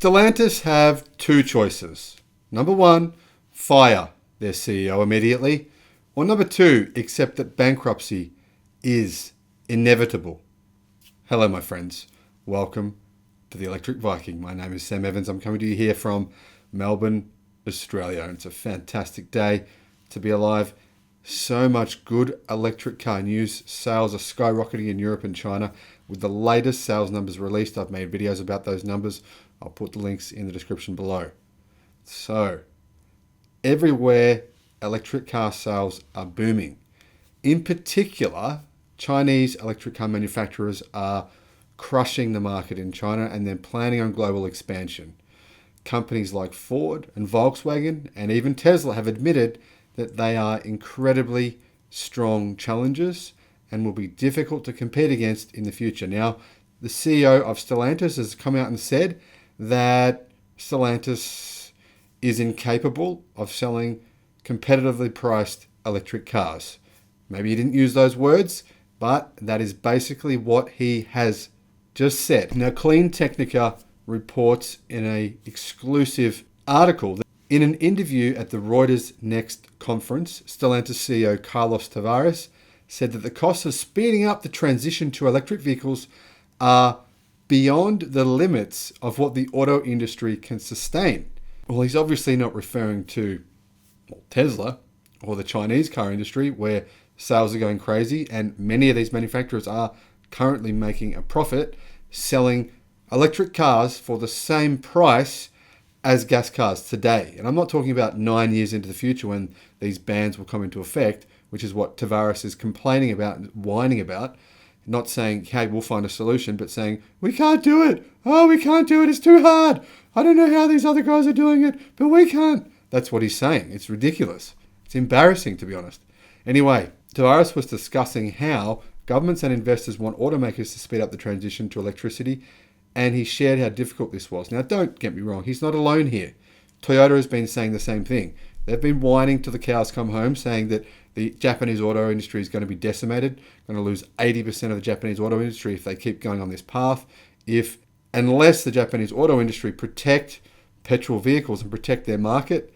Stellantis have two choices. Number one, fire their CEO immediately. Or number two, accept that bankruptcy is inevitable. Hello, my friends. Welcome to the Electric Viking. My name is Sam Evans. I'm coming to you here from Melbourne, Australia. It's a fantastic day to be alive. So much good electric car news. Sales are skyrocketing in Europe and China. With the latest sales numbers released, I've made videos about those numbers. I'll put the links in the description below. So, everywhere electric car sales are booming. In particular, Chinese electric car manufacturers are crushing the market in China and then planning on global expansion. Companies like Ford and Volkswagen and even Tesla have admitted that they are incredibly strong challengers and will be difficult to compete against in the future. Now, the CEO of Stellantis has come out and said that Stellantis is incapable of selling competitively priced electric cars. Maybe he didn't use those words, but that is basically what he has just said. Now, Cleantechnica reports in an exclusive article that in an interview at the Reuters Next conference, Stellantis CEO Carlos Tavares said that the costs of speeding up the transition to electric vehicles are beyond the limits of what the auto industry can sustain. Well, he's obviously not referring to Tesla or the Chinese car industry, where sales are going crazy and many of these manufacturers are currently making a profit selling electric cars for the same price as gas cars today. And I'm not talking about 9 years into the future when these bans will come into effect, which is what Tavares is complaining about and whining about. Not saying, hey, we'll find a solution, but saying, we can't do it. Oh, we can't do it. It's too hard. I don't know how these other guys are doing it, but we can't. That's what he's saying. It's ridiculous. It's embarrassing, to be honest. Anyway, Tavares was discussing how governments and investors want automakers to speed up the transition to electricity, and he shared how difficult this was. Now, don't get me wrong. He's not alone here. Toyota has been saying the same thing. They've been whining till the cows come home, saying that the Japanese auto industry is going to be decimated, going to lose 80% of the Japanese auto industry if they keep going on this path. Unless the Japanese auto industry protect petrol vehicles and protect their market,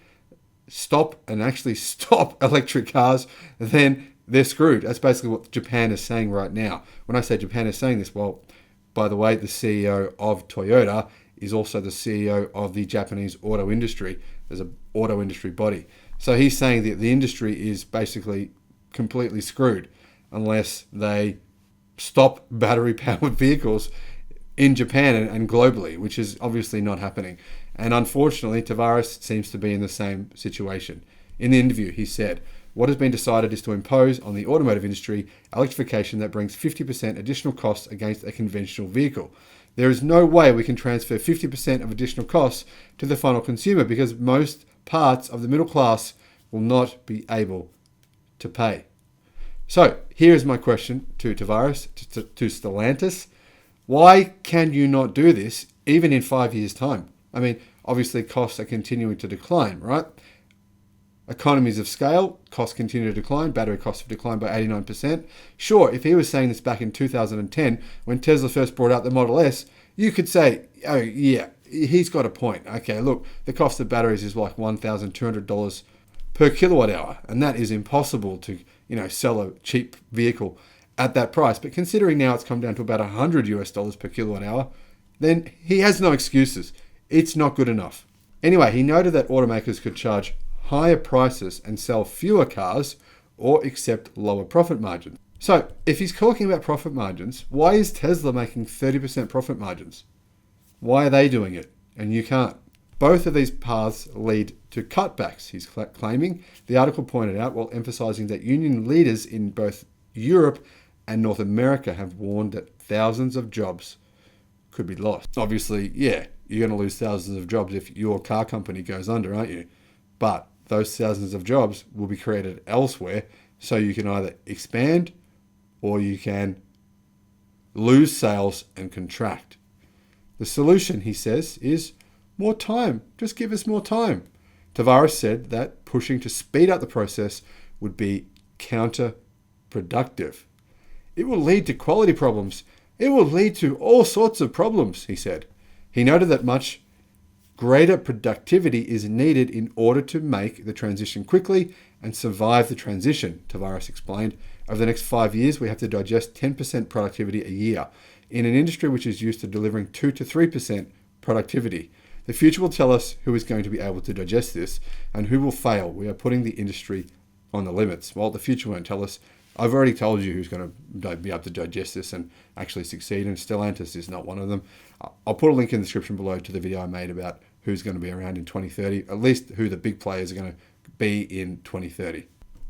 stop electric cars, then they're screwed. That's basically what Japan is saying right now. When I say Japan is saying this, well, by the way, the CEO of Toyota is also the CEO of the Japanese auto industry. There's an auto industry body. So he's saying that the industry is basically completely screwed unless they stop battery-powered vehicles in Japan and globally, which is obviously not happening. And unfortunately, Tavares seems to be in the same situation. In the interview, he said, what has been decided is to impose on the automotive industry electrification that brings 50% additional costs against a conventional vehicle. There is no way we can transfer 50% of additional costs to the final consumer because most parts of the middle class will not be able to pay. So here's my question to Tavares, to Stellantis. Why can you not do this even in 5 years' time? I mean, obviously costs are continuing to decline, right? Economies of scale, costs continue to decline. Battery costs have declined by 89%. Sure, if he was saying this back in 2010, when Tesla first brought out the Model S, you could say, oh yeah, he's got a point. Okay, look, the cost of batteries is like $1,200 per kilowatt hour, and that is impossible to, sell a cheap vehicle at that price. But considering now it's come down to about $100 per kilowatt hour, then he has no excuses. It's not good enough. Anyway, he noted that automakers could charge higher prices and sell fewer cars or accept lower profit margins. So if he's talking about profit margins, why is Tesla making 30% profit margins? Why are they doing it and you can't? Both of these paths lead to cutbacks, he's claiming. The article pointed out while emphasizing that union leaders in both Europe and North America have warned that thousands of jobs could be lost. Obviously, yeah, you're going to lose thousands of jobs if your car company goes under, aren't you? But those thousands of jobs will be created elsewhere, so you can either expand or you can lose sales and contract. The solution, he says, is more time. Just give us more time. Tavares said that pushing to speed up the process would be counterproductive. It will lead to quality problems. It will lead to all sorts of problems, he said. He noted that much Greater productivity is needed in order to make the transition quickly and survive the transition, Tavares explained. Over the next 5 years, we have to digest 10% productivity a year in an industry which is used to delivering 2 to 3% productivity. The future will tell us who is going to be able to digest this and who will fail. We are putting the industry on the limits. Well, the future won't tell us. I've already told you who's going to be able to digest this and actually succeed, and Stellantis is not one of them. I'll put a link in the description below to the video I made about who's going to be around in 2030, at least who the big players are going to be in 2030.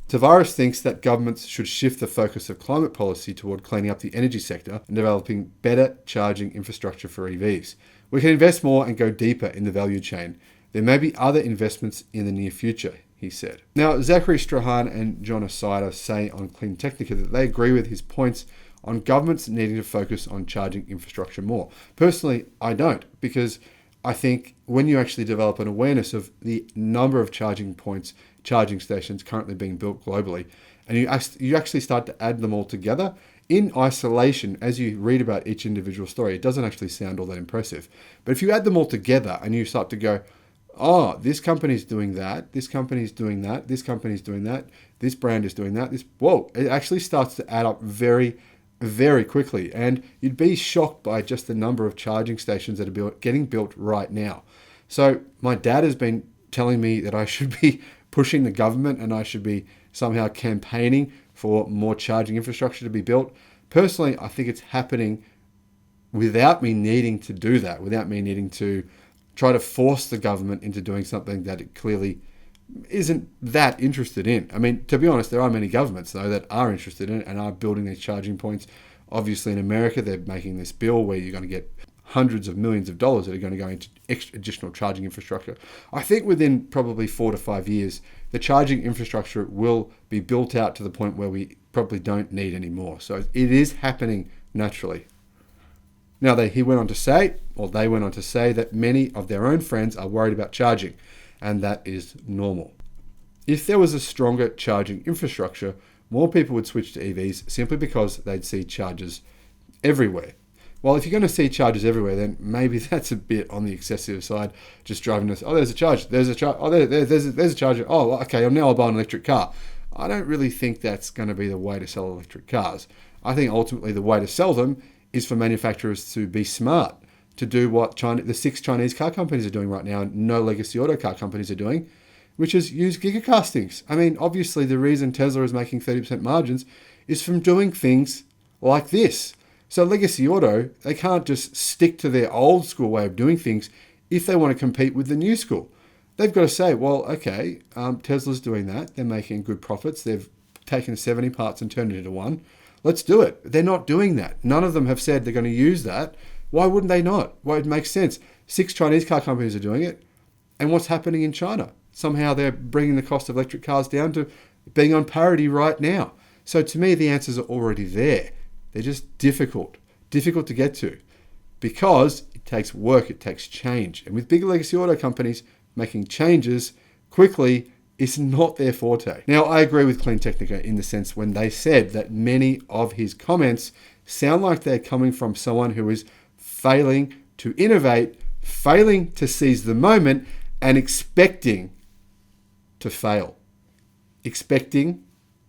Tavares thinks that governments should shift the focus of climate policy toward cleaning up the energy sector and developing better charging infrastructure for EVs. We can invest more and go deeper in the value chain. There may be other investments in the near future, he said. Now, Zachary Strahan and John Asida say on Cleantechnica that they agree with his points on governments needing to focus on charging infrastructure more. Personally, I don't, because I think when you actually develop an awareness of the number of charging points, charging stations currently being built globally, and you actually start to add them all together, in isolation, as you read about each individual story, it doesn't actually sound all that impressive. But if you add them all together and you start to go, oh, this company's doing that, this company's doing that, this company's doing that, this brand is doing that, it actually starts to add up very, very quickly. And you'd be shocked by just the number of charging stations that are getting built right now. So my dad has been telling me that I should be pushing the government and I should be somehow campaigning for more charging infrastructure to be built. Personally, I think it's happening without me needing to do that, without me needing to try to force the government into doing something that it clearly isn't that interested in. I mean, to be honest, there are many governments, though, that are interested in it and are building these charging points. Obviously, in America, they're making this bill where you're going to get hundreds of millions of dollars that are going to go into additional charging infrastructure. I think within probably 4 to 5 years, the charging infrastructure will be built out to the point where we probably don't need any more. So it is happening naturally. Now, they went on to say that many of their own friends are worried about charging, and that is normal. If there was a stronger charging infrastructure, more people would switch to EVs simply because they'd see chargers everywhere. Well, if you're going to see chargers everywhere, then maybe that's a bit on the excessive side. Just driving this, oh, there's a charge, there's a charge, oh, there's a charger. Oh, okay, now I'll buy an electric car. I don't really think that's going to be the way to sell electric cars. I think ultimately the way to sell them is for manufacturers to be smart, to do what the 6 Chinese car companies are doing right now and no legacy auto car companies are doing, which is use gigacastings. I mean, obviously the reason Tesla is making 30% margins is from doing things like this. So legacy auto, they can't just stick to their old school way of doing things if they want to compete with the new school. They've got to say, well, okay, Tesla's doing that. They're making good profits. They've taken 70 parts and turned it into one. Let's do it. They're not doing that. None of them have said they're going to use that. Why wouldn't they not? Well, it makes sense. 6 Chinese car companies are doing it. And what's happening in China? Somehow they're bringing the cost of electric cars down to being on parity right now. So to me, the answers are already there. They're just difficult to get to because it takes work, it takes change. And with big legacy auto companies, making changes quickly is not their forte. Now, I agree with Cleantechnica in the sense when they said that many of his comments sound like they're coming from someone who is failing to innovate, failing to seize the moment, and expecting to fail. Expecting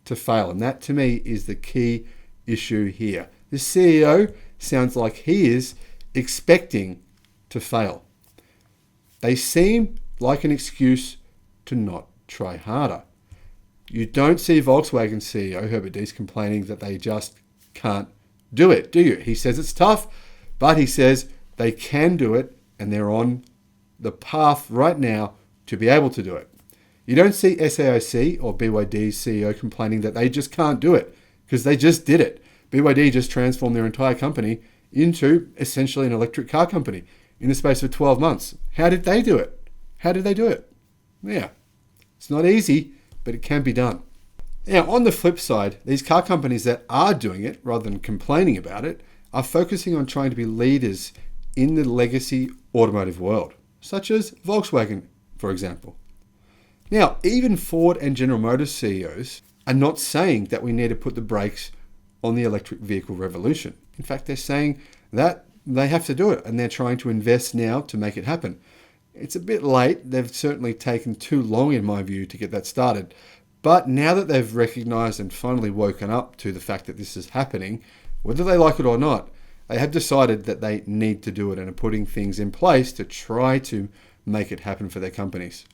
to fail. And that to me is the key issue here. The CEO sounds like he is expecting to fail. They seem like an excuse to not try harder. You don't see Volkswagen CEO Herbert Diess complaining that they just can't do it, do you? He says it's tough, but he says they can do it and they're on the path right now to be able to do it. You don't see SAIC or BYD's CEO complaining that they just can't do it because they just did it. BYD just transformed their entire company into essentially an electric car company in the space of 12 months. How did they do it? Yeah, it's not easy, but it can be done. Now, on the flip side, these car companies that are doing it, rather than complaining about it, are focusing on trying to be leaders in the legacy automotive world, such as Volkswagen, for example. Now, even Ford and General Motors CEOs are not saying that we need to put the brakes on the electric vehicle revolution. In fact, they're saying that they have to do it and they're trying to invest now to make it happen. It's a bit late. They've certainly taken too long, in my view, to get that started. But now that they've recognized and finally woken up to the fact that this is happening, whether they like it or not, they have decided that they need to do it and are putting things in place to try to make it happen for their companies.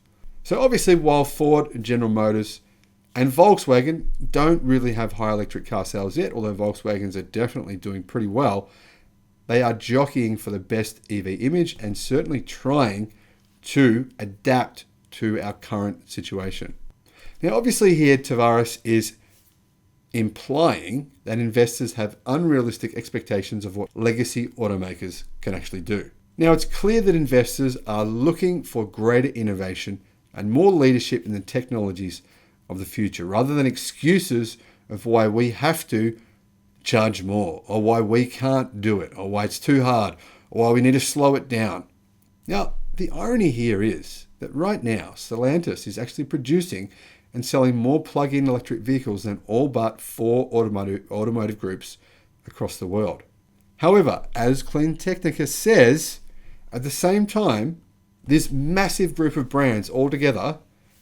So obviously, while Ford, General Motors, and Volkswagen don't really have high electric car sales yet, although Volkswagens are definitely doing pretty well, they are jockeying for the best EV image and certainly trying to adapt to our current situation. Now, obviously here, Tavares is implying that investors have unrealistic expectations of what legacy automakers can actually do. Now, it's clear that investors are looking for greater innovation and more leadership in the technologies of the future, rather than excuses of why we have to charge more, or why we can't do it, or why it's too hard, or why we need to slow it down. Now, the irony here is that right now, Stellantis is actually producing and selling more plug-in electric vehicles than all but 4 automotive groups across the world. However, as Cleantechnica says, at the same time, this massive group of brands altogether,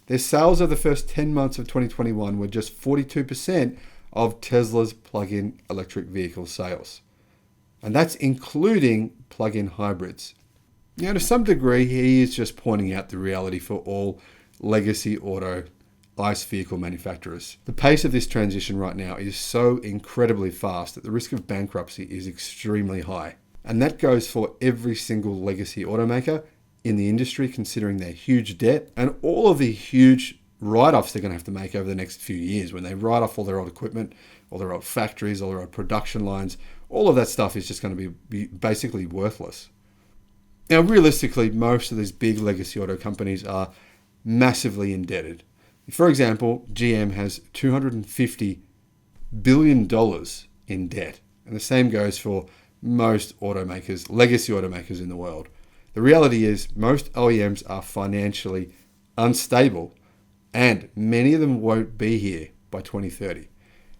their sales over the first 10 months of 2021 were just 42% of Tesla's plug-in electric vehicle sales. And that's including plug-in hybrids. Now, to some degree, he is just pointing out the reality for all legacy auto ICE vehicle manufacturers. The pace of this transition right now is so incredibly fast that the risk of bankruptcy is extremely high. And that goes for every single legacy automaker in the industry, considering their huge debt and all of the huge write-offs they're going to have to make over the next few years when they write off all their old equipment, all their old factories, all their old production lines. All of that stuff is just going to be basically worthless. Now, realistically, most of these big legacy auto companies are massively indebted. For example, GM has $250 billion in debt. And the same goes for most automakers, legacy automakers in the world. The reality is most OEMs are financially unstable, and many of them won't be here by 2030.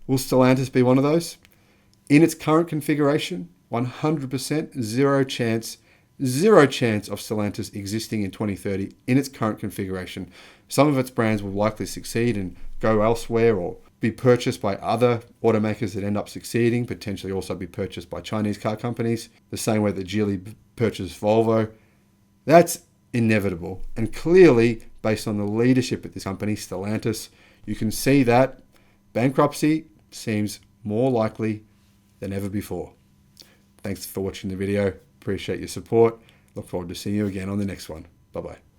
Will Stellantis be one of those? In its current configuration, 100%, zero chance of Stellantis existing in 2030 in its current configuration. Some of its brands will likely succeed and go elsewhere or be purchased by other automakers that end up succeeding, potentially also be purchased by Chinese car companies, the same way that Geely purchased Volvo. That's inevitable. And clearly, based on the leadership at this company, Stellantis, you can see that bankruptcy seems more likely than ever before. Thanks for watching the video. Appreciate your support. Look forward to seeing you again on the next one. Bye-bye.